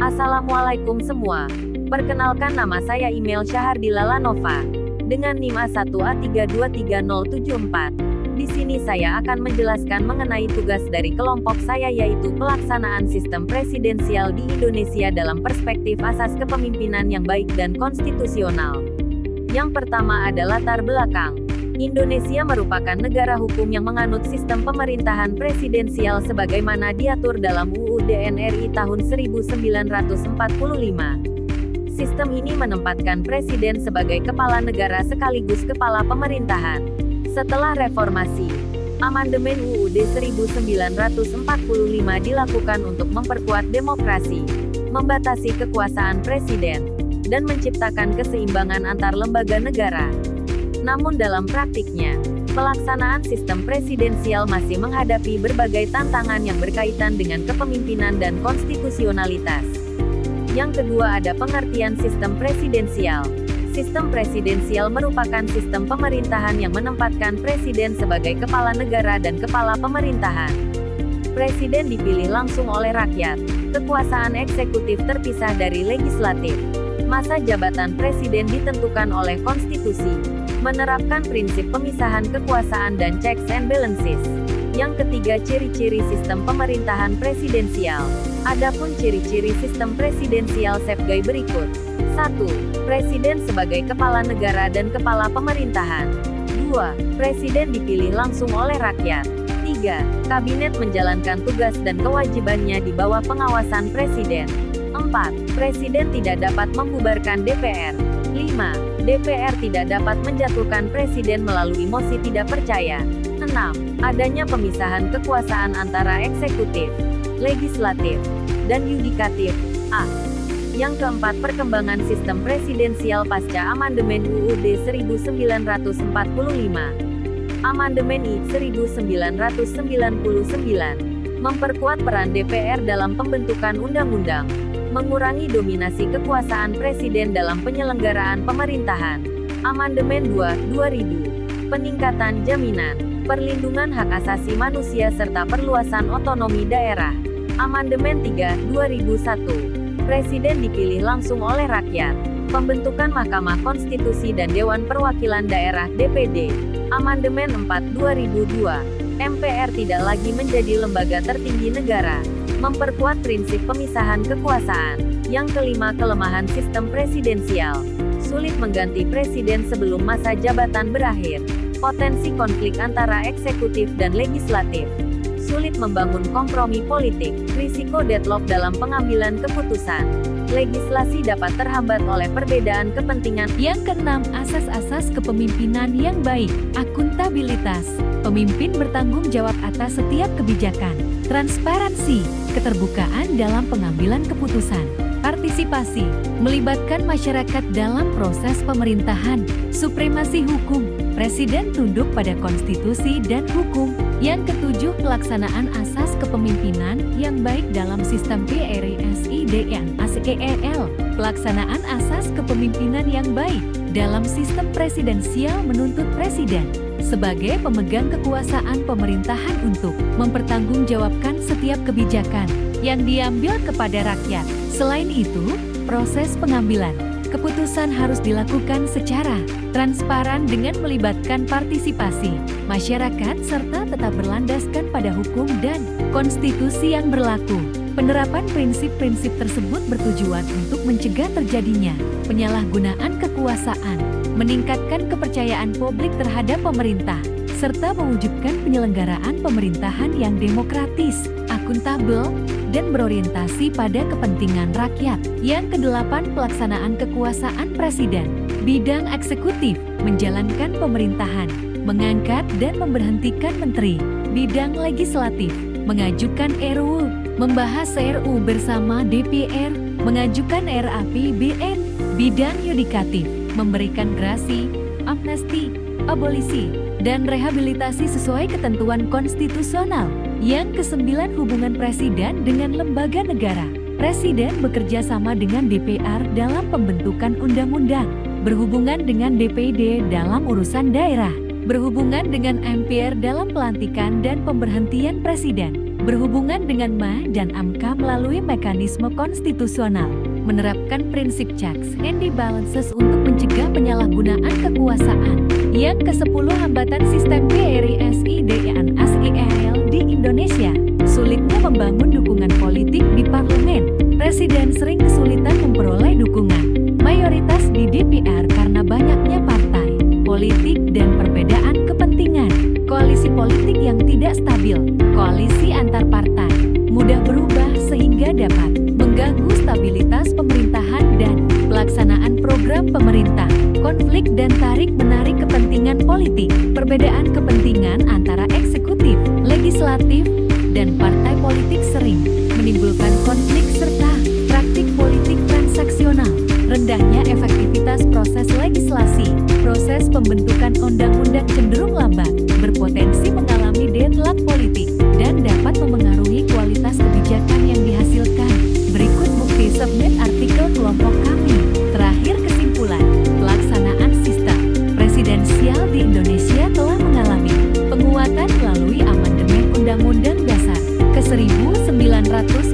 Assalamualaikum semua. Perkenalkan, nama saya Email Syahardila Lanova dengan NIM A1A3233074. Di sini saya akan menjelaskan mengenai tugas dari kelompok saya, yaitu pelaksanaan sistem presidensial di Indonesia dalam perspektif asas kepemimpinan yang baik dan konstitusional. Yang pertama ada latar belakang. Indonesia merupakan negara hukum yang menganut sistem pemerintahan presidensial sebagaimana diatur dalam UUD NRI tahun 1945. Sistem ini menempatkan presiden sebagai kepala negara sekaligus kepala pemerintahan. Setelah reformasi, amandemen UUD 1945 dilakukan untuk memperkuat demokrasi, membatasi kekuasaan presiden, dan menciptakan keseimbangan antar lembaga negara. Namun dalam praktiknya, pelaksanaan sistem presidensial masih menghadapi berbagai tantangan yang berkaitan dengan kepemimpinan dan konstitusionalitas. Yang kedua ada pengertian sistem presidensial. Sistem presidensial merupakan sistem pemerintahan yang menempatkan presiden sebagai kepala negara dan kepala pemerintahan. Presiden dipilih langsung oleh rakyat. Kekuasaan eksekutif terpisah dari legislatif. Masa jabatan presiden ditentukan oleh konstitusi. Menerapkan prinsip pemisahan kekuasaan dan checks and balances. Yang ketiga, ciri-ciri sistem pemerintahan presidensial. Adapun ciri-ciri sistem presidensial sebagai berikut. 1. Presiden sebagai kepala negara dan kepala pemerintahan. 2. Presiden dipilih langsung oleh rakyat. 3. Kabinet menjalankan tugas dan kewajibannya di bawah pengawasan presiden. 4. Presiden tidak dapat membubarkan DPR. 5. DPR tidak dapat menjatuhkan presiden melalui mosi tidak percaya. 6. Adanya pemisahan kekuasaan antara eksekutif, legislatif, dan yudikatif. A. Yang keempat, perkembangan sistem presidensial pasca amandemen UUD 1945. Amandemen I 1999 memperkuat peran DPR dalam pembentukan undang-undang, mengurangi dominasi kekuasaan presiden dalam penyelenggaraan pemerintahan. Amandemen 2, 2000, peningkatan jaminan, perlindungan hak asasi manusia serta perluasan otonomi daerah. Amandemen 3, 2001, presiden dipilih langsung oleh rakyat. Pembentukan Mahkamah Konstitusi dan Dewan Perwakilan Daerah (DPD). Amandemen 4, 2002, MPR tidak lagi menjadi lembaga tertinggi negara. Memperkuat prinsip pemisahan kekuasaan. Yang kelima, kelemahan sistem presidensial. Sulit mengganti presiden sebelum masa jabatan berakhir. Potensi konflik antara eksekutif dan legislatif. Sulit membangun kompromi politik. Risiko deadlock dalam pengambilan keputusan. Legislasi dapat terhambat oleh perbedaan kepentingan. Yang keenam, asas-asas kepemimpinan yang baik. Akuntabilitas. Pemimpin bertanggung jawab atas setiap kebijakan. Transparansi. Keterbukaan dalam pengambilan keputusan. Partisipasi. Melibatkan masyarakat dalam proses pemerintahan. Supremasi hukum. Presiden tunduk pada konstitusi dan hukum. Yang ketujuh, pelaksanaan asas kepemimpinan yang baik dalam sistem PRESIDENASEL. Pelaksanaan asas kepemimpinan yang baik dalam sistem presidensial menuntut presiden sebagai pemegang kekuasaan pemerintahan untuk mempertanggungjawabkan setiap kebijakan yang diambil kepada rakyat. Selain itu, proses pengambilan keputusan harus dilakukan secara transparan dengan melibatkan partisipasi masyarakat serta tetap berlandaskan pada hukum dan konstitusi yang berlaku. Penerapan prinsip-prinsip tersebut bertujuan untuk mencegah terjadinya penyalahgunaan kekuasaan, meningkatkan kepercayaan publik terhadap pemerintah, serta mewujudkan penyelenggaraan pemerintahan yang demokratis, akuntabel, dan berorientasi pada kepentingan rakyat. Yang kedelapan, pelaksanaan kekuasaan presiden. Bidang eksekutif, menjalankan pemerintahan, mengangkat dan memberhentikan menteri. Bidang legislatif, mengajukan RUU, membahas RUU bersama DPR, mengajukan RAPBN. Bidang yudikatif, memberikan grasi, amnesti, abolisi, dan rehabilitasi sesuai ketentuan konstitusional. Yang kesembilan, hubungan presiden dengan lembaga negara. Presiden bekerja sama dengan DPR dalam pembentukan undang-undang, berhubungan dengan DPD dalam urusan daerah, berhubungan dengan MPR dalam pelantikan dan pemberhentian presiden, berhubungan dengan MA dan AMKA melalui mekanisme konstitusional, menerapkan prinsip checks and balances untuk mencegah penyalahgunaan kekuasaan. Yang ke-10, hambatan sistem PRISIDAN ASEAL di Indonesia. Sulitnya membangun dukungan politik di parlemen. Presiden sering kesulitan memperoleh dukungan mayoritas di DPR karena banyaknya partai politik dan perbedaan kepentingan. Koalisi politik yang tidak stabil, koalisi antar partai, mudah berubah sehingga dapat mengganggu stabilitas pemerintahan dan pelaksanaan program pemerintah. Konflik dan tarik-menarik kepentingan politik, perbedaan kepentingan antara eksekutif, legislatif, dan partai politik sering menimbulkan konflik serta praktik politik transaksional. Rendahnya efektivitas proses legislasi, proses pembentukan undang-undang cenderung lambat, berpotensi mengalami deadlock politik, dan dapat memengaruhi kualitas kebijakan yang dihasilkan. Berikut bukti submit artikel kelompok kami. Terakhir, kesimpulan, pelaksanaan sistem presidensial di Indonesia telah mengalami penguatan melalui amandemen Undang-Undang Dasar ke-1945